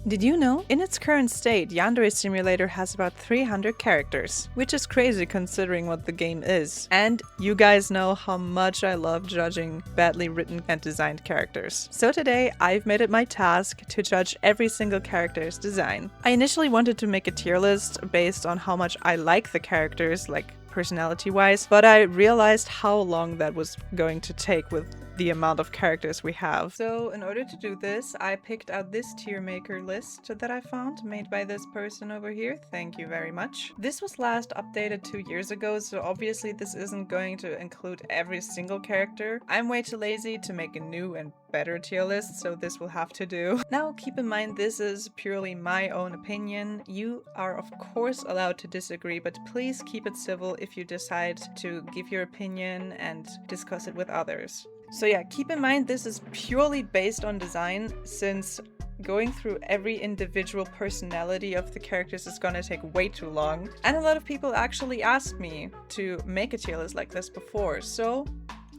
Did you know? In its current state, Yandere Simulator has about 300 characters, which is crazy considering what the game is. And you guys know how much I love judging badly written and designed characters. So today, I've made it my task to judge every single character's design. I initially wanted to make a tier list based on how much I like the characters, like personality-wise, but I realized how long that was going to take with the amount of characters we have. So in order to do this, I picked out this tier maker list that I found, made by this person over here. Thank you very much. This was last updated 2 years ago, so obviously this isn't going to include every single character. I'm way too lazy to make a new and better tier list, so this will have to do. Now keep in mind this is purely my own opinion. You are of course allowed to disagree, but please keep it civil if you decide to give your opinion and discuss it with others. So yeah, keep in mind this is purely based on design, since going through every individual personality of the characters is gonna take way too long. And a lot of people actually asked me to make a tier list like this before, so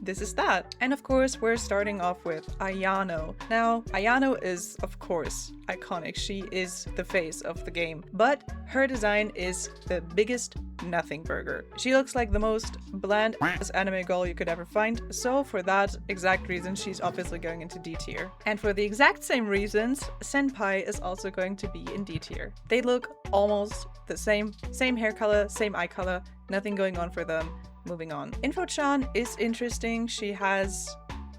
this is that. And of course, we're starting off with Ayano. Now, Ayano is, of course, iconic. She is the face of the game, but her design is the biggest nothing burger. She looks like the most bland anime girl you could ever find, so for that exact reason, she's obviously going into D tier. And for the exact same reasons, Senpai is also going to be in D tier. They look almost the same hair color, same eye color, nothing going on for them. Moving on. Info-chan is interesting. She has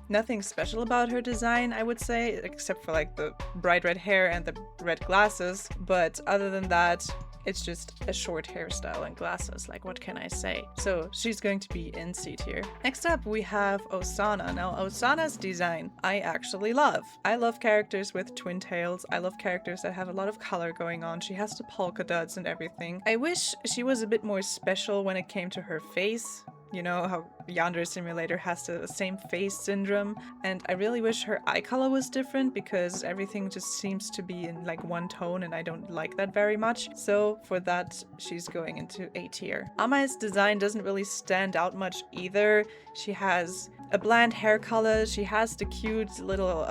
nothing special about her design, I would say, except for like the bright red hair and the red glasses. But other than that, it's just a short hairstyle and glasses, like what can I say? So she's going to be in C tier. Next up we have Osana. Now Osana's design I actually love. I love characters with twin tails. I love characters that have a lot of color going on. She has the polka dots and everything. I wish she was a bit more special when it came to her face. You know how Yandere Simulator has the same face syndrome, and I really wish her eye color was different because everything just seems to be in like one tone and I don't like that very much. So for that, she's going into A tier. Amae's design doesn't really stand out much either. She has a bland hair color, she has the cute little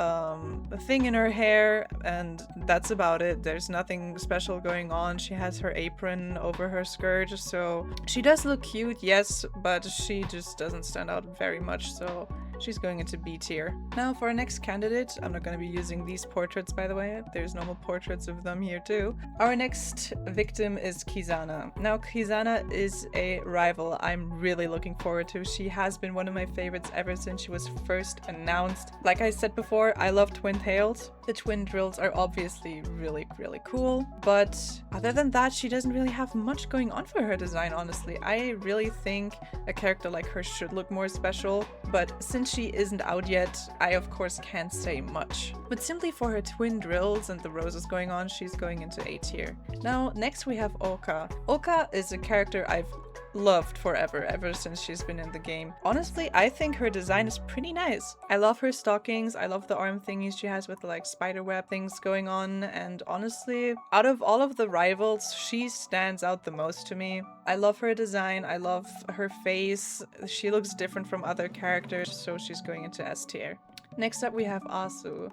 thing in her hair, and that's about it. There's nothing special going on. She has her apron over her skirt, so she does look cute, yes, but she just doesn't stand out very much, so she's going into B tier. Now for our next candidate, I'm not going to be using these portraits, by the way. There's normal portraits of them here too. Our next victim is Kizana. Now Kizana is a rival I'm really looking forward to. She has been one of my favorites ever since she was first announced. Like I said before, I love twin tails. The twin drills are obviously really cool, but other than that, she doesn't really have much going on for her design, honestly. I really think a character like her should look more special, but since she isn't out yet, I of course can't say much. But simply for her twin drills and the roses going on, she's going into A tier. Now, next we have Oka. Oka is a character I've loved forever, ever since she's been in the game. Honestly, I think her design is pretty nice. I love her stockings, I love the arm thingies she has with the like spider web things going on, and honestly, out of all of the rivals, she stands out the most to me. I love her design, I love her face, she looks different from other characters, so she's going into S tier. Next up we have Asu.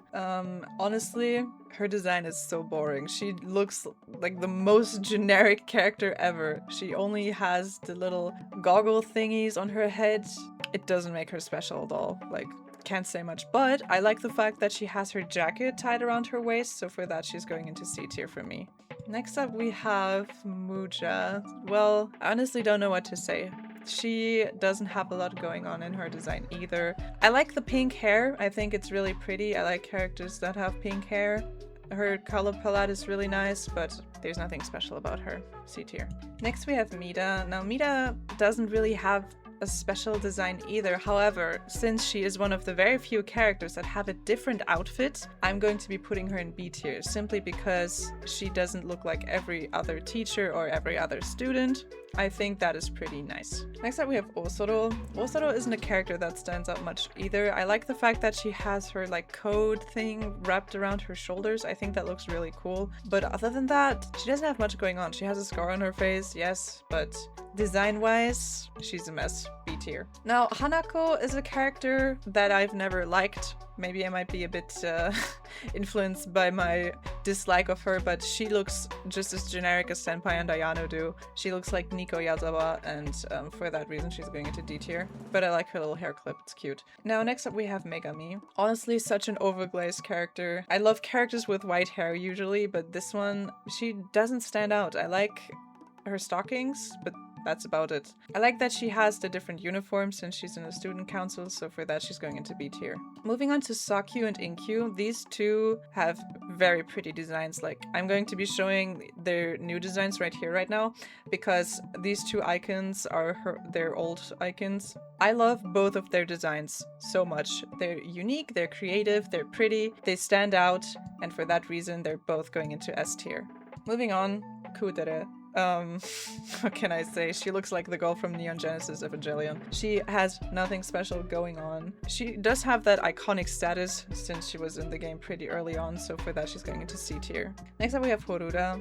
Honestly, her design is so boring. She looks like the most generic character ever. She only has the little goggle thingies on her head. It doesn't make her special at all. Like, can't say much, but I like the fact that she has her jacket tied around her waist, so for that she's going into C tier for me. Next up we have Muja. Well, I honestly don't know what to say. She doesn't have a lot going on in her design either. I like the pink hair. I think it's really pretty. I like characters that have pink hair. Her color palette is really nice, but there's nothing special about her. C tier. Next we have Mida. Now Mida doesn't really have a special design either. However, since she is one of the very few characters that have a different outfit, I'm going to be putting her in B tier simply because she doesn't look like every other teacher or every other student. I think that is pretty nice. Next up we have Osoro. Osoro isn't a character that stands out much either. I like the fact that she has her like code thing wrapped around her shoulders. I think that looks really cool. But other than that, she doesn't have much going on. She has a scar on her face, yes, but design-wise, she's a mess. B tier. Now, Hanako is a character that I've never liked. Maybe I might be a bit influenced by my dislike of her, but she looks just as generic as Senpai and Ayano do. She looks like Nico Yazawa, and for that reason she's going into D tier. But I like her little hair clip, it's cute. Now next up we have Megami. Honestly, such an overglazed character. I love characters with white hair usually, but this one, she doesn't stand out. I like her stockings, but that's about it. I like that she has the different uniforms since she's in a student council, so for that she's going into B tier. Moving on to Sakyu and Inkyu, these two have very pretty designs. Like, I'm going to be showing their new designs right here, right now, because these two icons are their old icons. I love both of their designs so much. They're unique, they're creative, they're pretty, they stand out, and for that reason they're both going into S tier. Moving on, Kudere. What can I say? She looks like the girl from Neon Genesis Evangelion. She has nothing special going on. She does have that iconic status since she was in the game pretty early on, so for that she's going into C tier. Next up we have Horuda.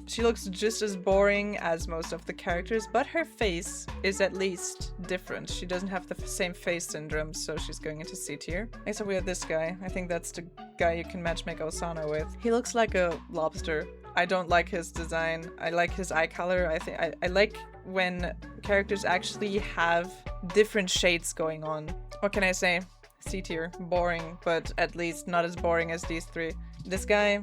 She looks just as boring as most of the characters, but her face is at least different. She doesn't have the same face syndrome, so she's going into C tier. Next up we have this guy. I think that's the guy you can matchmake Osana with. He looks like a lobster. I don't like his design. I like his eye color. I like when characters actually have different shades going on. What can I say? C tier. Boring, but at least not as boring as these three. This guy,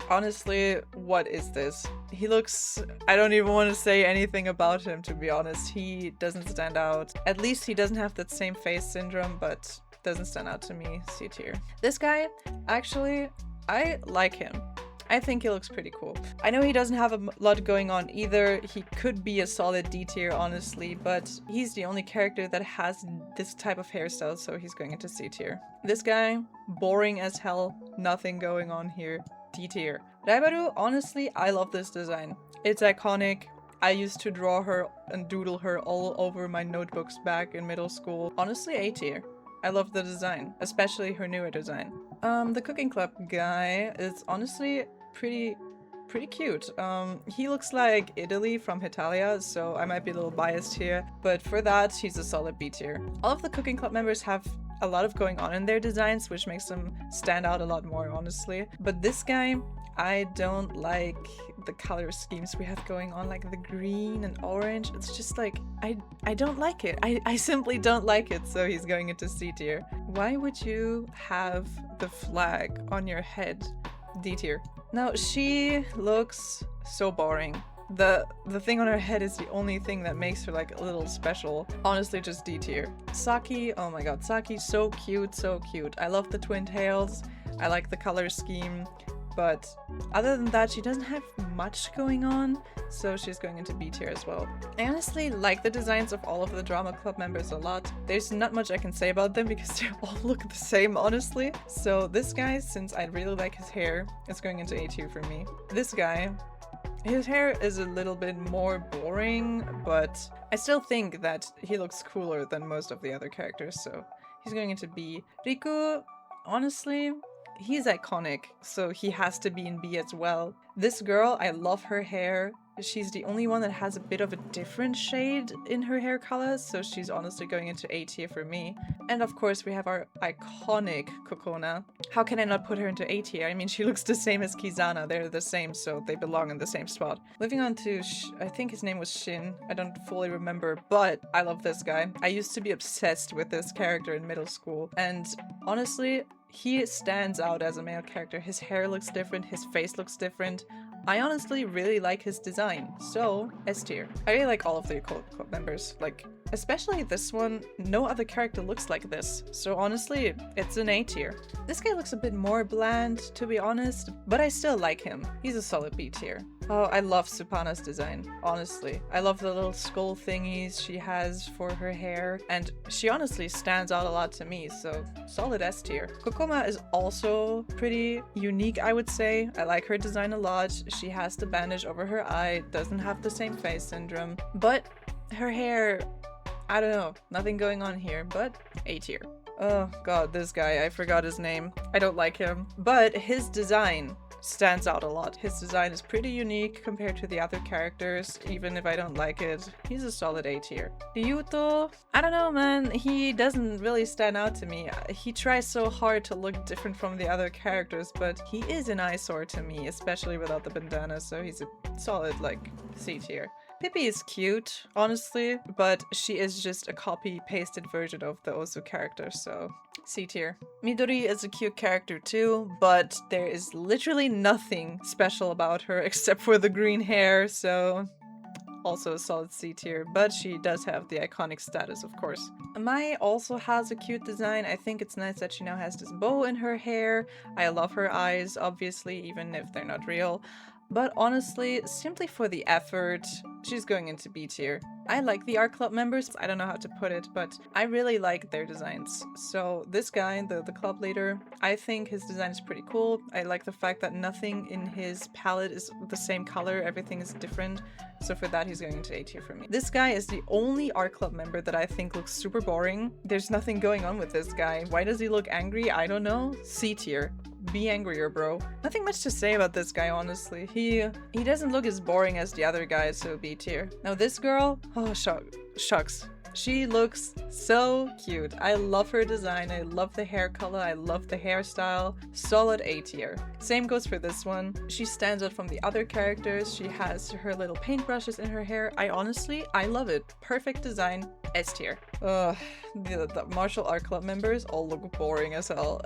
honestly, what is this? He looks... I don't even want to say anything about him, to be honest. He doesn't stand out. At least he doesn't have that same face syndrome, but doesn't stand out to me. C tier. This guy, actually, I like him. I think he looks pretty cool. I know he doesn't have a lot going on either. He could be a solid D tier, honestly, but he's the only character that has this type of hairstyle, so he's going into C tier. This guy, boring as hell, nothing going on here. D tier. Raibaru, honestly, I love this design. It's iconic. I used to draw her and doodle her all over my notebooks back in middle school. Honestly, A tier. I love the design, especially her newer design. The Cooking Club guy is honestly pretty cute. He looks like Italy from Hitalia, so I might be a little biased here, but for that, he's a solid B tier. All of the Cooking Club members have a lot of going on in their designs, which makes them stand out a lot more, honestly. But this guy, I don't like the color schemes we have going on, like the green and orange. It's just like, I don't like it. I simply don't like it, so he's going into C tier. Why would you have the flag on your head? D tier. Now, she looks so boring. The thing on her head is the only thing that makes her like a little special. Honestly, just D tier. Saki, oh my god, Saki, so cute, so cute. I love the twin tails. I like the color scheme. But other than that, she doesn't have much going on, so she's going into B tier as well. I honestly like the designs of all of the Drama Club members a lot. There's not much I can say about them because they all look the same, honestly. So this guy, since I really like his hair, is going into A tier for me. This guy, his hair is a little bit more boring, but I still think that he looks cooler than most of the other characters, so he's going into B. Riku, honestly, he's iconic, so he has to be in B as well. This girl, I love her hair. She's the only one that has a bit of a different shade in her hair color, so she's honestly going into A tier for me. And of course we have our iconic Kokona. How can I not put her into A tier? I mean, she looks the same as Kizana. They're the same, so they belong in the same spot. Moving on to, I think his name was Shin. I don't fully remember, but I love this guy. I used to be obsessed with this character in middle school, and honestly, he stands out as a male character. His hair looks different, his face looks different. I honestly really like his design, so S tier. I really like all of the Club members, like, especially this one. No other character looks like this, so honestly, it's an A tier. This guy looks a bit more bland, to be honest, but I still like him. He's a solid B tier. Oh, I love Supana's design, honestly. I love the little skull thingies she has for her hair, and she honestly stands out a lot to me, so solid S tier. Kokoma is also pretty unique, I would say. I like her design a lot. She has the bandage over her eye, doesn't have the same face syndrome, but her hair, I don't know, nothing going on here, but A tier. Oh god, this guy, I forgot his name. I don't like him, but his design stands out a lot. His design is pretty unique compared to the other characters, even if I don't like it. He's a solid A tier. Ryuto, I don't know, man. He doesn't really stand out to me. He tries so hard to look different from the other characters, but he is an eyesore to me, especially without the bandana, so he's a solid, like, C tier. Pippi is cute, honestly, but she is just a copy-pasted version of the Osu character, so C tier. Midori is a cute character too, but there is literally nothing special about her except for the green hair, so also a solid C tier, but she does have the iconic status, of course. Mai also has a cute design. I think it's nice that she now has this bow in her hair. I love her eyes, obviously, even if they're not real. But honestly, simply for the effort, she's going into B tier. I like the art club members, I don't know how to put it, but I really like their designs. So this guy, the club leader, I think his design is pretty cool. I like the fact that nothing in his palette is the same color, everything is different. So for that, he's going into A tier for me. This guy is the only art club member that I think looks super boring. There's nothing going on with this guy. Why does he look angry? I don't know. C tier. Be angrier, bro. Nothing much to say about this guy, honestly. He doesn't look as boring as the other guys, so B tier. Now this girl, oh shucks. She looks so cute. I love her design, I love the hair color, I love the hairstyle. Solid A tier. Same goes for this one. She stands out from the other characters. She has her little paintbrushes in her hair. I love it. Perfect design. S tier. Ugh, the martial art club members all look boring as hell.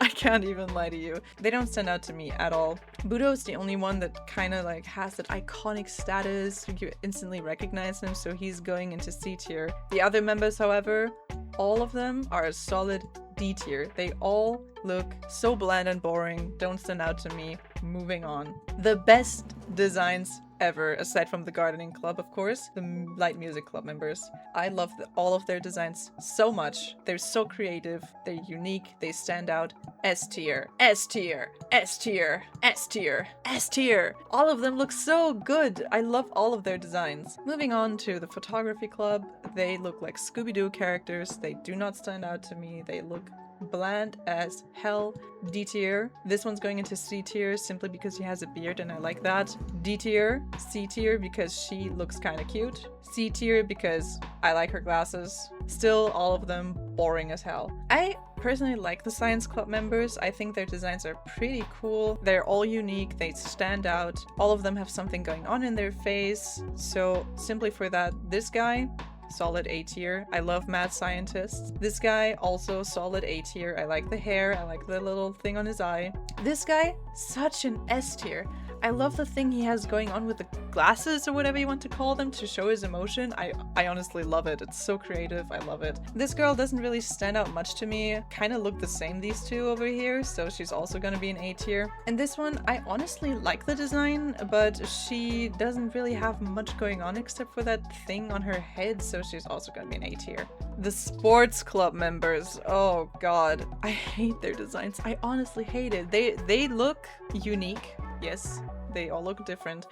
I can't even lie to you. They don't stand out to me at all. Budo is the only one that kind of like has that iconic status. You instantly recognize him, so he's going into C tier. The other members, however, all of them are a solid D tier. They all look so bland and boring, don't stand out to me. Moving on. The best designs ever, aside from the gardening club, of course, the light music club members. I love all of their designs so much. They're so creative, they're unique, they stand out. S tier, S tier, S tier, S tier, S tier. All of them look so good. I love all of their designs. Moving on to the photography club, they look like Scooby-Doo characters. They do not stand out to me. They look bland as hell. D tier. This one's going into C tier simply because he has a beard and I like that. D tier. C tier because she looks kind of cute. C tier because I like her glasses. Still, all of them boring as hell. I personally like the science club members. I think their designs are pretty cool. They're all unique. They stand out. All of them have something going on in their face. So simply for that, this guy, solid A tier. I love mad scientists. This guy, also solid A tier. I like the hair. I like the little thing on his eye. This guy, such an S tier. I love the thing he has going on with the glasses or whatever you want to call them to show his emotion. I honestly love it. It's so creative. I love it. This girl doesn't really stand out much to me. Kind of look the same, these two over here, so she's also gonna be an A tier. And this one, I honestly like the design, but she doesn't really have much going on except for that thing on her head, so she's also gonna be an A tier. The sports club members, oh god, I hate their designs. I honestly hate it. They look unique. Yes, they all look different,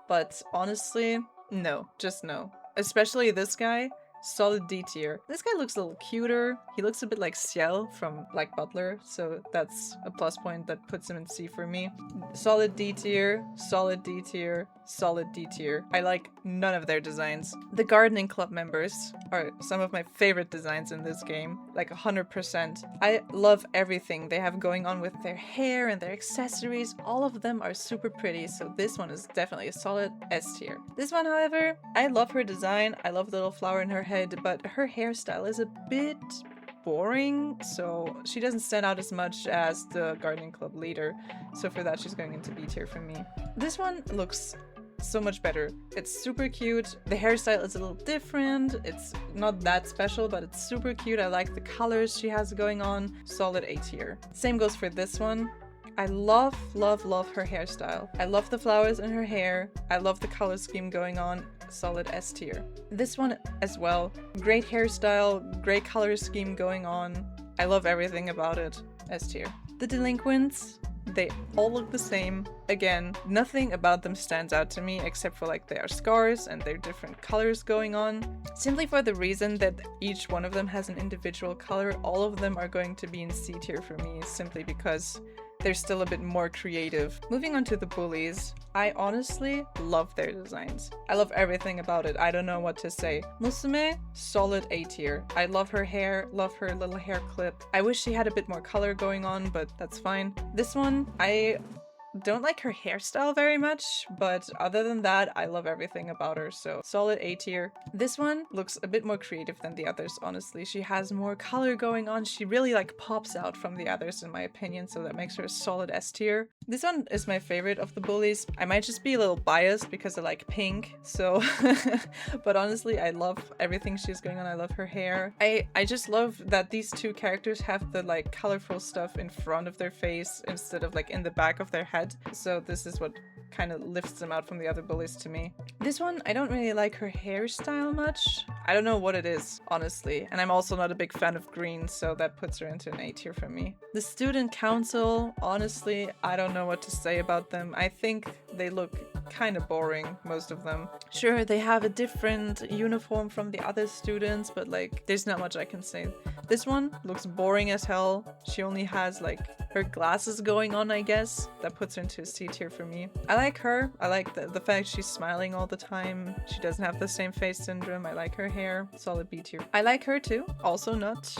but honestly, no, just no. Especially this guy, solid D tier. This guy looks a little cuter. He looks a bit like Ciel from Like Butler, so that's a plus point that puts him in C for me. Solid D tier, solid D tier, solid D tier. I like none of their designs. The gardening club members are some of my favorite designs in this game, like 100%. I love everything they have going on with their hair and their accessories. All of them are super pretty, so this one is definitely a solid S tier. This one, however, I love her design. I love the little flower in her head, but her hairstyle is a bit boring, so she doesn't stand out as much as the gardening club leader, so for that she's going into B tier for me. This one looks so much better. It's super cute. The hairstyle is a little different. It's not that special, but it's super cute. I like the colors she has going on. Solid A tier. Same goes for this one. I love her hairstyle. I love the flowers in her hair. I love the color scheme going on. Solid S tier. This one as well. Great hairstyle, great color scheme going on. I love everything about it. S tier. The delinquents, they all look the same. Again, nothing about them stands out to me except for like their scars and their different colors going on. Simply for the reason that each one of them has an individual color, all of them are going to be in C tier for me simply because they're still a bit more creative. Moving on to the bullies, I honestly love their designs. I love everything about it. I don't know what to say. Musume, solid A tier. I love her hair, love her little hair clip. I wish she had a bit more color going on, but that's fine. This one, I don't like her hairstyle very much, but other than that, I love everything about her, so solid A tier. This one looks a bit more creative than the others, honestly. She has more color going on. She really like pops out from the others in my opinion, so that makes her a solid S tier. This one is my favorite of the bullies. I might just be a little biased because I like pink, so but honestly, I love everything she's going on. I love her hair. I just love that these two characters have the like colorful stuff in front of their face instead of like in the back of their head. So this is what kind of lifts them out from the other bullies to me. This one, I don't really like her hairstyle much. I don't know what it is, honestly. And I'm also not a big fan of green, so that puts her into an A tier for me. The student council, honestly, I don't know what to say about them. I think they look kind of boring, most of them. Sure, they have a different uniform from the other students, but like, there's not much I can say. This one looks boring as hell. She only has like her glasses going on, I guess. That puts her into a C tier for me. I like her. I like the fact she's smiling all the time. She doesn't have the same face syndrome. I like her hair. Solid B tier. I like her too. Also not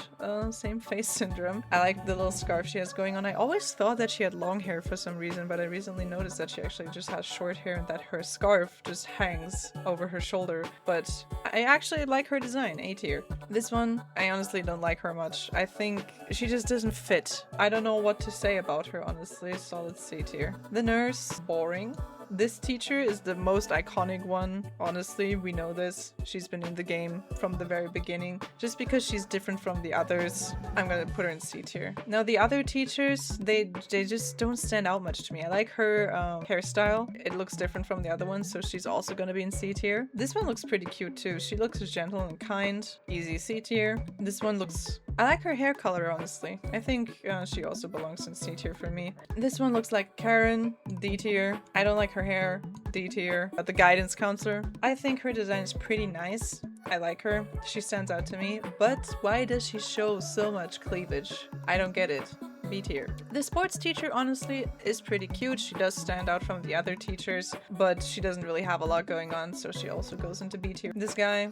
same face syndrome. I like the little scarf she has going on. I always thought that she had long hair for some reason, but I recently noticed that she actually just has short hair and that her scarf just hangs over her shoulder. But I actually like her design. A tier. This one, I honestly don't like her much. I think she just doesn't fit. I don't know what to say about her, honestly. Solid C tier. The nurse, boring. This teacher is the most iconic one. Honestly, we know this. She's been in the game from the very beginning. Just because she's different from the others, I'm gonna put her in C tier. Now the other teachers, they just don't stand out much to me. I like her hairstyle. It looks different from the other ones, so she's also gonna be in C tier. This one looks pretty cute too. She looks gentle and kind. Easy C tier. This one looks... I like her hair color, honestly. I think she also belongs in C tier for me. This one looks like Karen, D tier. I don't like her hair, D tier. The guidance counselor, I think her design is pretty nice. I like her. She stands out to me. But why does she show so much cleavage? I don't get it. B tier. The sports teacher, honestly, is pretty cute. She does stand out from the other teachers, but she doesn't really have a lot going on, so she also goes into B tier. This guy,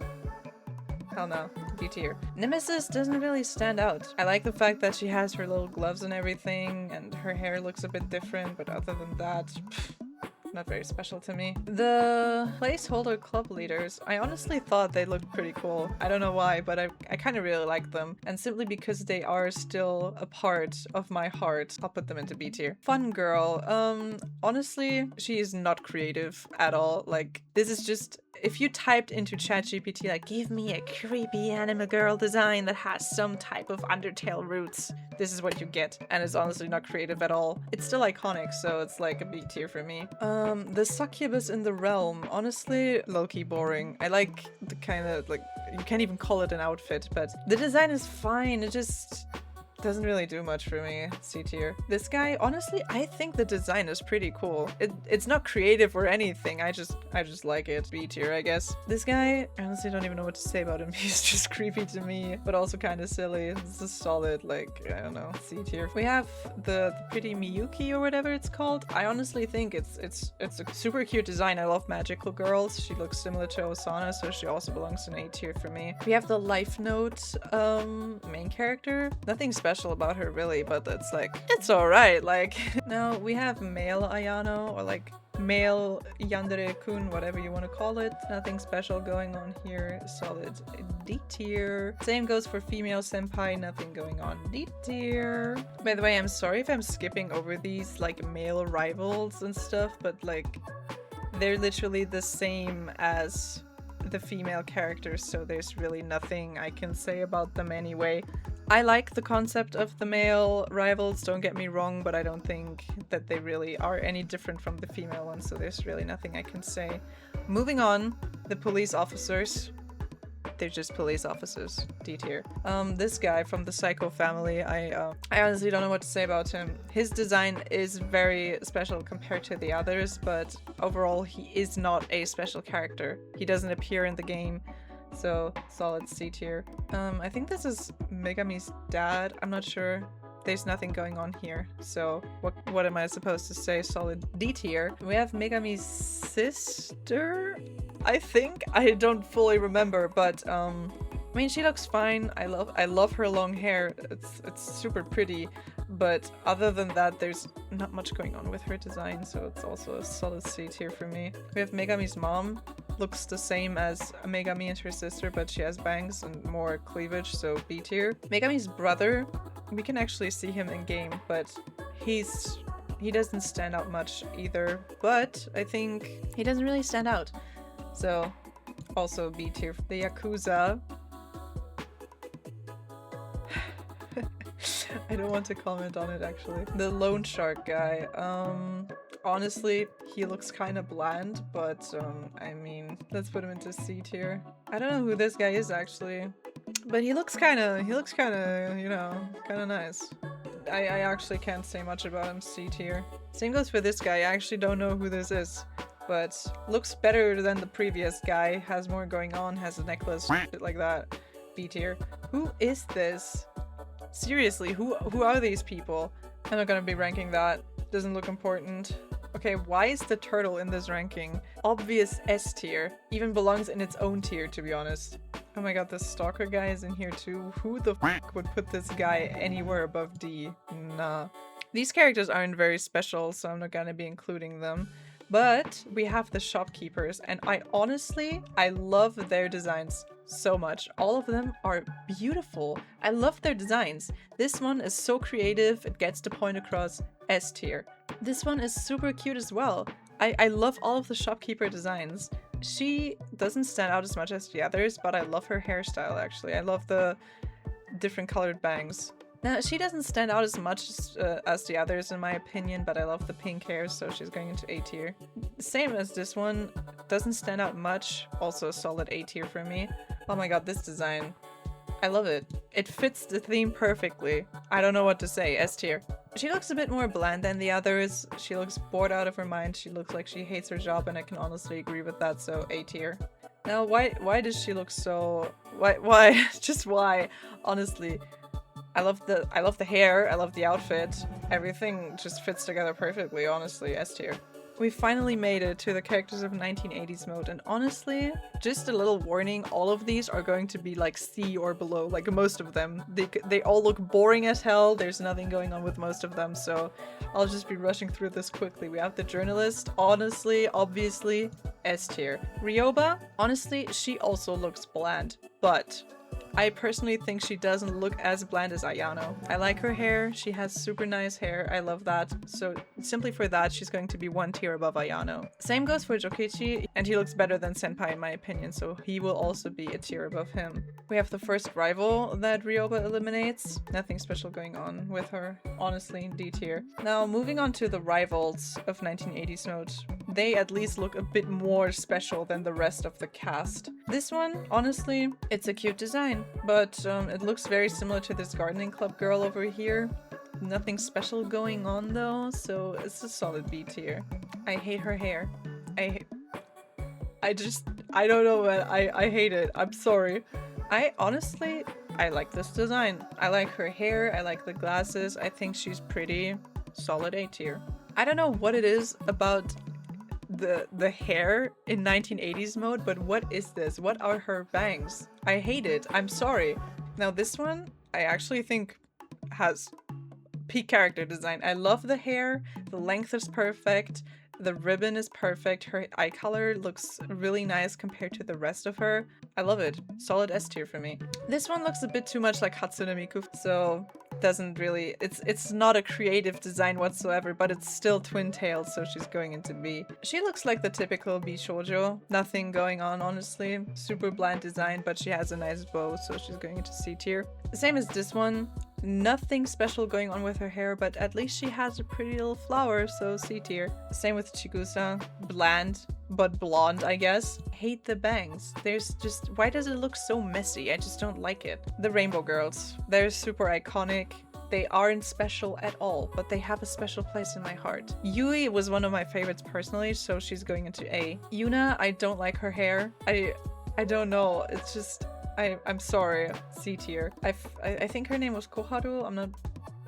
hell no. B tier. Nemesis doesn't really stand out. I like the fact that she has her little gloves and everything, and her hair looks a bit different, but other than that, not very special to me. The placeholder club leaders, I honestly thought they looked pretty cool. I don't know why, but I kind of really like them. And simply because they are still a part of my heart, I'll put them into B tier. Fun girl. Honestly, she is not creative at all. Like, this is just... If you typed into ChatGPT, like, give me a creepy anime girl design that has some type of Undertale roots, this is what you get. And it's honestly not creative at all. It's still iconic, so it's like a B tier for me. The succubus in the realm, honestly, low-key boring. I like the kind of, like, you can't even call it an outfit, but the design is fine. It just... doesn't really do much for me. C tier. This guy, honestly, I think the design is pretty cool. It's not creative or anything. I just like it. B tier, I guess. This guy, I honestly don't even know what to say about him. He's just creepy to me, but also kind of silly. This is solid, like, I don't know, C tier. We have the pretty Miyuki or whatever it's called. I honestly think it's a super cute design. I love magical girls. She looks similar to Osana, so she also belongs in A tier for me. We have the Life Note main character. Nothing special about her really, but it's like, it's alright. Like, now we have male Ayano, or like male Yandere-kun, whatever you want to call it. Nothing special going on here. Solid D tier. Same goes for female senpai. Nothing going on. D tier. By the way, I'm sorry if I'm skipping over these like male rivals and stuff, but like they're literally the same as the female characters, so there's really nothing I can say about them anyway. I like the concept of the male rivals, don't get me wrong, but I don't think that they really are any different from the female ones, so there's really nothing I can say. Moving on, the police officers. They're just police officers. D tier. This guy from the Psycho family, I honestly don't know what to say about him. His design is very special compared to the others, but overall he is not a special character. He doesn't appear in the game. So, solid C tier. I think this is Megami's dad. I'm not sure. there's nothing going on here. So what am I supposed to say? Solid D tier. We have Megami's sister, I think. I don't fully remember, but I mean, she looks fine. I love her long hair. It's super pretty, but other than that, there's not much going on with her design, so it's also a solid C tier for me. We have Megami's mom. Looks the same as Megami and her sister, but she has bangs and more cleavage, so B tier. Megami's brother, we can actually see him in game, but he doesn't stand out much either, but I think he doesn't really stand out. So also B tier. The Yakuza. I don't want to comment on it actually. The loan shark guy. Honestly, he looks kind of bland, but I mean, let's put him into C tier. I don't know who this guy is actually, but he looks kind of, you know, kind of nice. I actually can't say much about him. C tier. Same goes for this guy. I actually don't know who this is, but looks better than the previous guy. Has more going on. Has a necklace, shit like that. B tier. Who is this? Seriously, who are these people? I'm not gonna be ranking that. Doesn't look important. Okay, why is the turtle in this ranking? Obvious S tier. Even belongs in its own tier, to be honest. Oh my god, the stalker guy is in here too. Who the f would put this guy anywhere above D? Nah. These characters aren't very special, so I'm not gonna be including them. But we have the shopkeepers, and I love their designs so much. All of them are beautiful. I love their designs. This one is so creative, it gets the point across. S tier. This one is super cute as well. I love all of the shopkeeper designs. She doesn't stand out as much as the others, but I love her hairstyle actually. I love the different colored bangs. Now, she doesn't stand out as much as the others in my opinion, but I love the pink hair, so she's going into A tier. Same as this one, doesn't stand out much, also a solid A tier for me. Oh my god, this design. I love it. It fits the theme perfectly. I don't know what to say, S tier. She looks a bit more bland than the others. She looks bored out of her mind. She looks like she hates her job, and I can honestly agree with that, so A tier. Now, why does she look so... Why? Just why? Honestly. I love the hair, I love the outfit. Everything just fits together perfectly, honestly. S tier. We finally made it to the characters of 1980s mode, and honestly, just a little warning, all of these are going to be like C or below, like most of them. They all look boring as hell, there's nothing going on with most of them, so I'll just be rushing through this quickly. We have the journalist, honestly, obviously, S tier. Ryoba, honestly, she also looks bland, but I personally think she doesn't look as bland as Ayano. I like her hair, she has super nice hair, I love that, so simply for that she's going to be one tier above Ayano. Same goes for Jokichi, and he looks better than Senpai in my opinion, so he will also be a tier above him. We have the first rival that Ryoba eliminates. Nothing special going on with her, honestly, D tier. Now moving on to the rivals of 1980s mode. They at least look a bit more special than the rest of the cast. This one, honestly, it's a cute design, but it looks very similar to this gardening club girl over here. Nothing special going on though, so it's a solid B tier. I hate her hair. I don't know, man. I hate it. I'm sorry. I like this design. I like her hair, I like the glasses, I think she's pretty. Solid A tier. I don't know what it is about the hair in 1980s mode, but what is this? What are her bangs? I hate it. I'm sorry. Now this one, I actually think has peak character design. I love the hair, the length is perfect, the ribbon is perfect, her eye color looks really nice compared to the rest of her. I love it. Solid S tier for me. This one looks a bit too much like Hatsune Miku, so doesn't really, it's not a creative design whatsoever, but it's still twin-tailed, so she's going into B. She looks like the typical B shoujo. Nothing going on, honestly. Super bland design, but she has a nice bow, so she's going into C tier. Same as this one. Nothing special going on with her hair, but at least she has a pretty little flower, so C tier. Same with Chigusa. Bland, but blonde, I guess. Hate the bangs. There's just, why does it look so messy? I just don't like it. The Rainbow Girls. They're super iconic. They aren't special at all, but they have a special place in my heart. Yui was one of my favorites personally, so she's going into A. Yuna, I don't like her hair. I don't know. It's just, I'm sorry. C tier. I think her name was Koharu. I'm not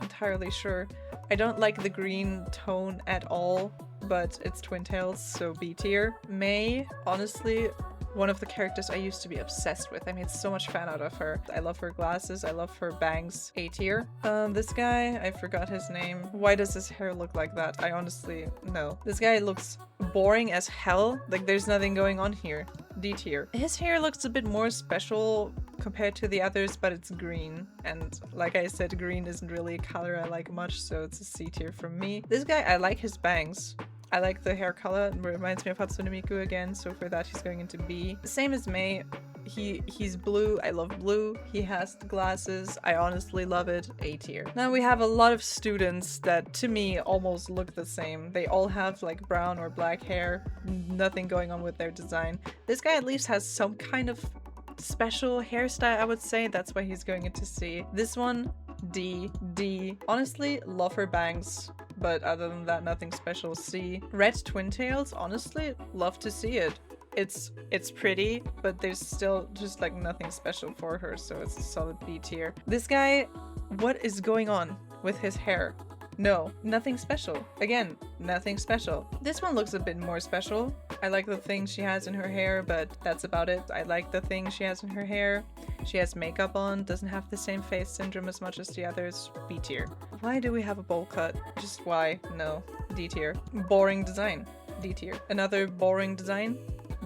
entirely sure. I don't like the green tone at all, but it's Twin Tails, so B tier. Mei, honestly, one of the characters I used to be obsessed with. I made so much fan out of her. I love her glasses, I love her bangs. A tier. This guy, I forgot his name. Why does his hair look like that? I honestly, no. This guy looks boring as hell. Like, there's nothing going on here. D tier. His hair looks a bit more special compared to the others, but it's green. And like I said, green isn't really a color I like much, so it's a C tier from me. This guy, I like his bangs. I like the hair color. It reminds me of Hatsune Miku again, so for that he's going into B. Same as Mei. He's blue. I love blue. He has the glasses. I honestly love it. A tier. Now we have a lot of students that to me almost look the same. They all have like brown or black hair. Nothing going on with their design. This guy at least has some kind of special hairstyle, I would say. That's why he's going into C. This one, D. D. Honestly, love her bangs. But other than that, nothing special. C. Red Twin Tails, honestly, love to see it. It's pretty, but there's still just like nothing special for her, so it's a solid B tier. This guy, what is going on with his hair? No, nothing special. Again, nothing special. This one looks a bit more special. I like the thing she has in her hair, but that's about it. I like the thing she has in her hair. She has makeup on, doesn't have the same face syndrome as much as the others. B tier. Why do we have a bowl cut? Just why? No. D tier. Boring design. D tier. Another boring design.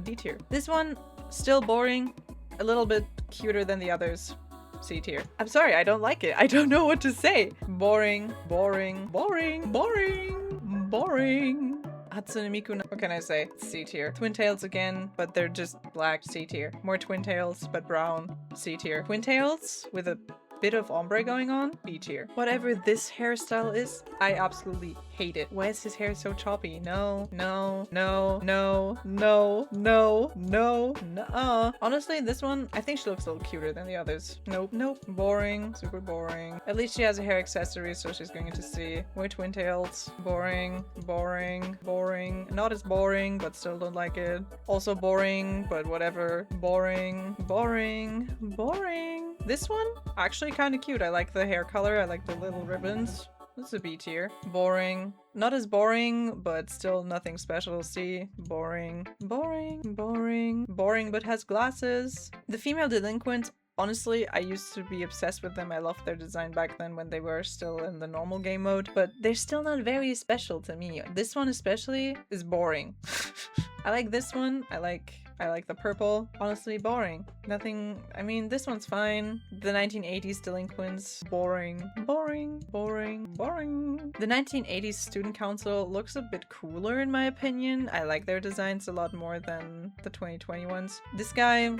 D tier. This one, still boring. A little bit cuter than the others. C tier. I'm sorry, I don't like it. I don't know what to say. Boring, boring, boring, boring, boring. Hatsune Miku, what can I say? C tier. Twin Tails again, but they're just black. C tier. More Twin Tails, but brown. C tier. Twin Tails with a bit of ombre going on. B tier. Whatever this hairstyle is, I absolutely hate it. Why is his hair so choppy? No, no, no, no, no, no, no, no. Honestly, this one, I think she looks a little cuter than the others. Nope, nope. Boring, super boring. At least she has a hair accessory, so she's going to see. More Twin Tails. Boring, boring, boring. Not as boring, but still don't like it. Also boring, but whatever. Boring, boring, boring. This one, actually kind of cute. I like the hair color. I like the little ribbons. This is a B tier. Boring. Not as boring, but still nothing special. C. Boring. Boring. Boring. Boring, but has glasses. The female delinquent, honestly, I used to be obsessed with them. I loved their design back then when they were still in the normal game mode, but they're still not very special to me. This one especially is boring. I like this one. I like the purple. Honestly, boring. Nothing. I mean, this one's fine. The 1980s delinquents. Boring. Boring. Boring. Boring. The 1980s student council looks a bit cooler in my opinion. I like their designs a lot more than the 2020 ones. This guy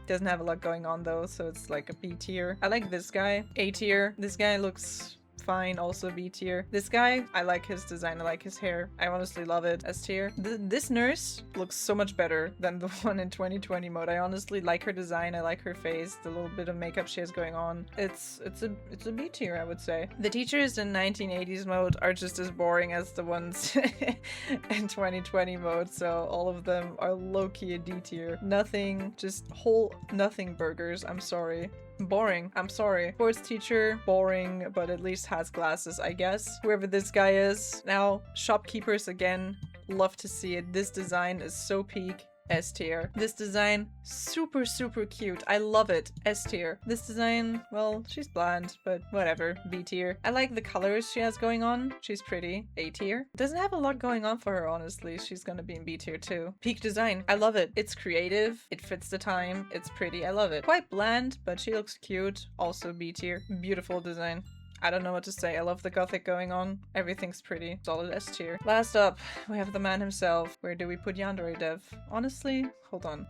doesn't have a lot going on though, so it's like a B tier. I like this guy. A tier. This guy looks fine, also B tier. This guy, I like his design, I like his hair. I honestly love it. S tier. This nurse looks so much better than the one in 2020 mode. I honestly like her design, I like her face, the little bit of makeup she has going on. It's a B tier, I would say. The teachers in 1980s mode are just as boring as the ones in 2020 mode, so all of them are low-key a D tier. Nothing, just whole nothing burgers, I'm sorry. Boring. I'm sorry. Sports teacher, boring, but at least has glasses, I guess. Whoever this guy is. Now, Shopkeepers again. Love to see it. This design is so peak. S tier. This design, super, super cute. I love it. S tier. This design, well, she's bland, but whatever. B tier. I like the colors she has going on. She's pretty. A tier. Doesn't have a lot going on for her, honestly. She's gonna be in B tier too. Peak design. I love it. It's creative. It fits the time. It's pretty. I love it. Quite bland, but she looks cute. Also B tier. Beautiful design. I don't know what to say. I love the gothic going on. Everything's pretty. Solid S tier. Last up, we have the man himself. Where do we put Yandere dev? Honestly, hold on.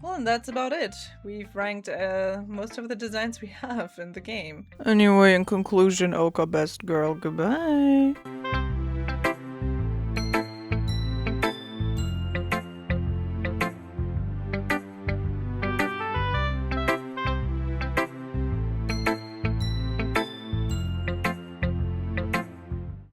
Well, and that's about it. We've ranked most of the designs we have in the game. Anyway, in conclusion, Oka best girl. Goodbye.